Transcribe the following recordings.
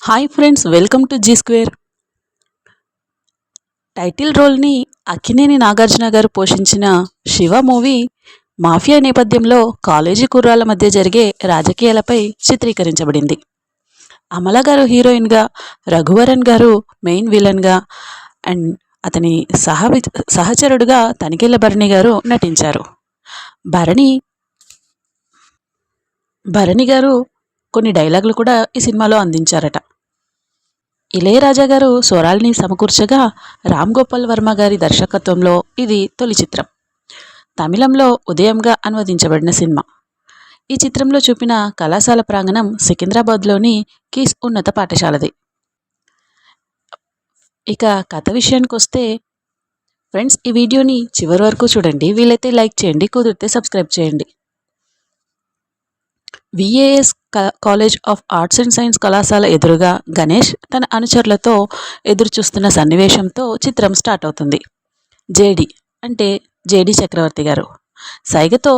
Hi friends, welcome to Zee Square. Title రోల్ని అక్కినేని నాగార్జున గారు పోషించిన శివ మూవీ మాఫియా నేపథ్యంలో కాలేజీ కుర్రాళ్ళ మధ్య జరిగే రాజకీయాలపై చిత్రీకరించబడింది. అమల గారు హీరోయిన్గా, రఘువరన్ గారు మెయిన్ విలన్గా అండ్ అతని సహచరుడుగా తనికెళ్ళ భరణి గారు నటించారు. భరణి భరణి గారు కొన్ని డైలాగులు కూడా ఈ సినిమాలో అందించారట. ఇళయరాజా గారు స్వరాల్ని సమకూర్చగా రామ్ గోపాల్ వర్మ గారి దర్శకత్వంలో ఇది తొలి చిత్రం. తమిళంలో ఉదయంగా అనువదించబడిన సినిమా. ఈ చిత్రంలో చూపిన కళాశాల ప్రాంగణం సికింద్రాబాద్లోని కీస్ ఉన్నత పాఠశాలది. ఇక కథ విషయానికి వస్తే ఫ్రెండ్స్, ఈ వీడియోని చివరి వరకు చూడండి. వీలైతే లైక్ చేయండి, కుదిరితే సబ్స్క్రైబ్ చేయండి. VAS college of arts and science కళాశాల ఎదురుగా గణేష్ తన అనుచరులతో ఎదురుచూస్తున్న సన్నివేశంతో చిత్రం స్టార్ట్ అవుతుంది. జేడి అంటే జేడి చక్రవర్తి గారు సైగతో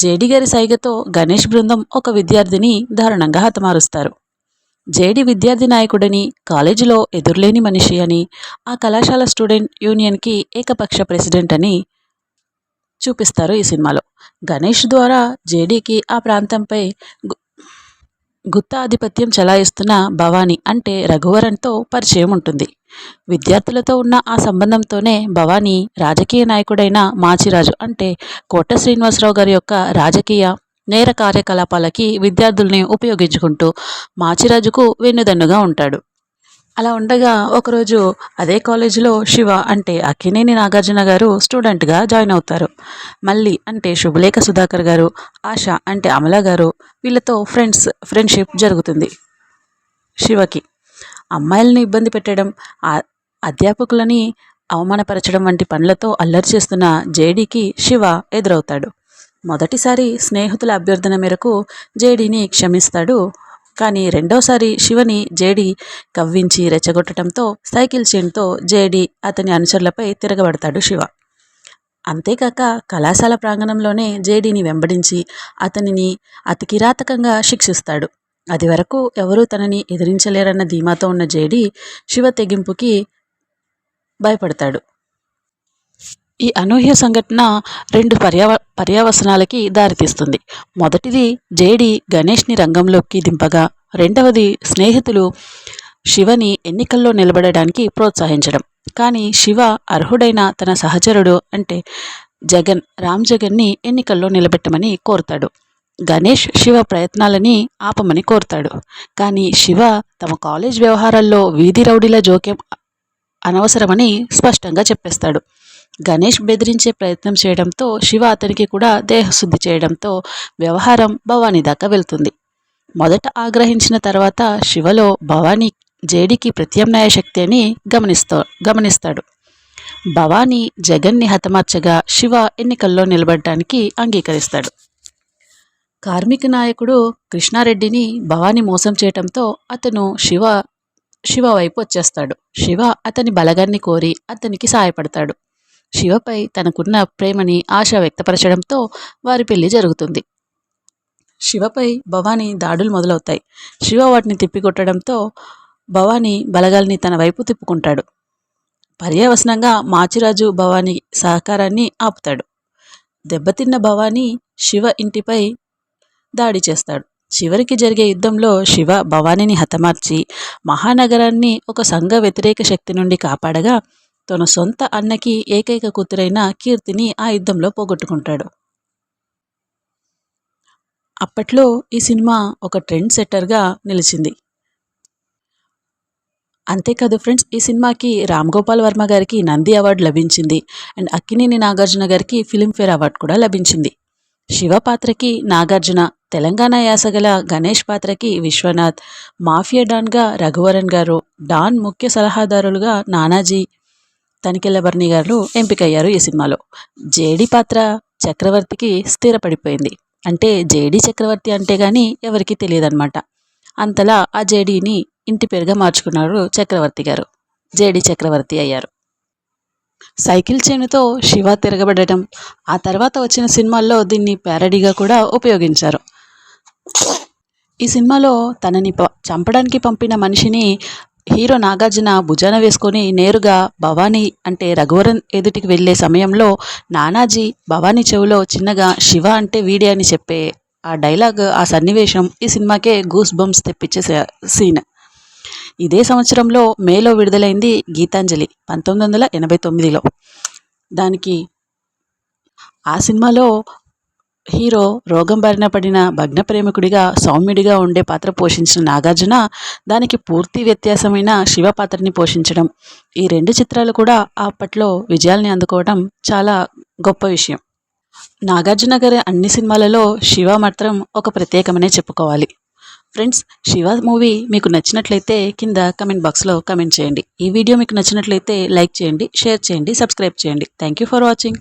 జేడి గారి సైగతో గణేష్ బృందం ఒక విద్యార్థిని దారుణంగా హతమారుస్తారు. జేడి విద్యార్థి నాయకుడని, కాలేజీలో ఎదురులేని మనిషి అని, ఆ కళాశాల స్టూడెంట్ యూనియన్కి ఏకపక్ష ప్రెసిడెంట్ అని చూపిస్తారు ఈ సినిమాలో. గణేష్ ద్వారా జేడీకి ఆ ప్రాంతంపై గుత్త ఆధిపత్యం చలాయిస్తున్న భవానీ అంటే రఘువరన్తో పరిచయం ఉంటుంది. విద్యార్థులతో ఉన్న ఆ సంబంధంతోనే భవానీ రాజకీయ నాయకుడైన మాచిరాజు అంటే కోట శ్రీనివాసరావు గారి యొక్క రాజకీయ నేర కార్యకలాపాలకి విద్యార్థుల్ని ఉపయోగించుకుంటూ మాచిరాజుకు వెన్నుదన్నుగా ఉంటాడు. అలా ఉండగా ఒకరోజు అదే కాలేజీలో శివ అంటే అక్కినేని నాగార్జున గారు స్టూడెంట్గా జాయిన్ అవుతారు. మళ్ళీ అంటే శుభలేఖ సుధాకర్ గారు, ఆశ అంటే అమల గారు, వీళ్ళతో ఫ్రెండ్షిప్ జరుగుతుంది. శివకి అమ్మాయిలని ఇబ్బంది పెట్టడం, అధ్యాపకులని అవమానపరచడం వంటి పనులతో అల్లరి చేస్తున్న జేడీకి శివ ఎదురవుతాడు. మొదటిసారి స్నేహితుల అభ్యర్థన మేరకు జేడీని క్షమిస్తాడు. కానీ రెండోసారి శివని జేడీ కవ్వించి రెచ్చగొట్టడంతో సైకిల్ చైన్తో జేడీ అతని అనుచరులపై తిరగబడతాడు శివ. అంతేకాక కళాశాల ప్రాంగణంలోనే జేడీని వెంబడించి అతనిని అతి కిరాతకంగా శిక్షిస్తాడు. అది వరకు ఎవరూ తనని ఎదిరించలేరన్న ధీమాతో ఉన్న జేడీ శివ తెగింపుకి భయపడతాడు. ఈ అనూహ్య సంఘటన రెండు పర్యవసనాలకి దారితీస్తుంది. మొదటిది జేడీ గణేష్ని రంగంలోకి దింపగా, రెండవది స్నేహితులు శివని ఎన్నికల్లో నిలబడడానికి ప్రోత్సహించడం. కానీ శివ అర్హుడైన తన సహచరుడు అంటే రామ్ జగన్ని ఎన్నికల్లో నిలబెట్టమని కోరుతాడు. గణేష్ శివ ప్రయత్నాలని ఆపమని కోరుతాడు. కానీ శివ తమ కాలేజ్ వ్యవహారాల్లో వీధి రౌడీల జోక్యం అనవసరమని స్పష్టంగా చెప్పేస్తాడు. గణేష్ బెదిరించే ప్రయత్నం చేయడంతో శివ అతనికి కూడా దేహశుద్ధి చేయడంతో వ్యవహారం భవానీ దాకా వెళ్తుంది. మొదట ఆగ్రహించిన తర్వాత శివలో భవానీ జేడీకి ప్రత్యామ్నాయ శక్తి అని గమనిస్తాడు. భవానీ జగన్ని హతమార్చగా శివ ఎన్నికల్లో నిలబడటానికి అంగీకరిస్తాడు. కార్మిక నాయకుడు కృష్ణారెడ్డిని భవానీ మోసం చేయడంతో అతను శివ వైపు వచ్చేస్తాడు. శివ అతని బలగాన్ని కోరి అతనికి సాయపడతాడు. శివపై తనకున్న ప్రేమని ఆశ వ్యక్తపరచడంతో వారి పెళ్లి జరుగుతుంది. శివపై భవానీ దాడులు మొదలవుతాయి. శివ వాటిని తిప్పికొట్టడంతో భవానీ బలగాల్ని తన వైపు తిప్పుకుంటాడు. పర్యవసనంగా మాచిరాజు భవానీ సహకారాన్ని ఆపుతాడు. దెబ్బతిన్న భవానీ శివ ఇంటిపై దాడి చేస్తాడు. చివరికి జరిగే యుద్ధంలో శివ భవానీని హతమార్చి మహానగరాన్ని ఒక సంఘ వ్యతిరేక శక్తి నుండి కాపాడగా, తన సొంత అన్నకి ఏకైక కూతురైన కీర్తిని ఆ యుద్ధంలో పోగొట్టుకుంటాడు. అప్పట్లో ఈ సినిమా ఒక ట్రెండ్ సెట్టర్గా నిలిచింది. అంతేకాదు ఫ్రెండ్స్, ఈ సినిమాకి రామ్ గోపాల్ వర్మ గారికి నంది అవార్డు లభించింది అండ్ అక్కినేని నాగార్జున గారికి ఫిలింఫేర్ అవార్డు కూడా లభించింది. శివ పాత్రకి నాగార్జున, తెలంగాణ యాసగల గణేష్ పాత్రకి విశ్వనాథ్, మాఫియా డాన్గా రఘువరన్ గారు, డాన్ ముఖ్య సలహాదారులుగా నానాజీ, తనికెళ్ళ భరణి గారు ఎంపికయ్యారు ఈ సినిమాలో. జేడీ పాత్ర చక్రవర్తికి స్థిరపడిపోయింది. అంటే జేడీ చక్రవర్తి అంటే కానీ ఎవరికి తెలియదన్నమాట. అంతలా ఆ జేడీని ఇంటి పేరుగా మార్చుకున్నారు చక్రవర్తి గారు. జేడీ చక్రవర్తి అయ్యారు. సైకిల్ చైన్తో శివ తిరగబడటం, ఆ తర్వాత వచ్చిన సినిమాల్లో దీన్ని ప్యారడీగా కూడా ఉపయోగించారు. ఈ సినిమాలో తనని చంపడానికి పంపిన మనిషిని హీరో నాగార్జున భుజాన వేసుకొని నేరుగా భవానీ అంటే రఘువరన్ ఎదుటికి వెళ్ళే సమయంలో నానాజీ భవానీ చెవిలో చిన్నగా శివ అంటే వీడే అని చెప్పే ఆ డైలాగ్, ఆ సన్నివేశం ఈ సినిమాకే గూస్ బంప్స్ తెప్పించే సీన్. ఇదే సంవత్సరంలో మేలో విడుదలైంది గీతాంజలి 1989లో. దానికి ఆ సినిమాలో హీరో రోగం బారిన పడిన భగ్న ప్రేమికుడిగా సౌమ్యుడిగా ఉండే పాత్ర పోషించిన నాగార్జున దానికి పూర్తి వ్యత్యాసమైన శివ పాత్రని పోషించడం, ఈ రెండు చిత్రాలు కూడా అప్పట్లో విజయాల్ని అందుకోవడం చాలా గొప్ప విషయం. నాగార్జున గారి అన్ని సినిమాలలో శివ మాత్రం ఒక ప్రత్యేకమనే చెప్పుకోవాలి. ఫ్రెండ్స్, శివ మూవీ మీకు నచ్చినట్లయితే కింద కమెంట్ బాక్స్లో కమెంట్ చేయండి. ఈ వీడియో మీకు నచ్చినట్లయితే లైక్ చేయండి, షేర్ చేయండి, సబ్స్క్రైబ్ చేయండి. Thank you for watching.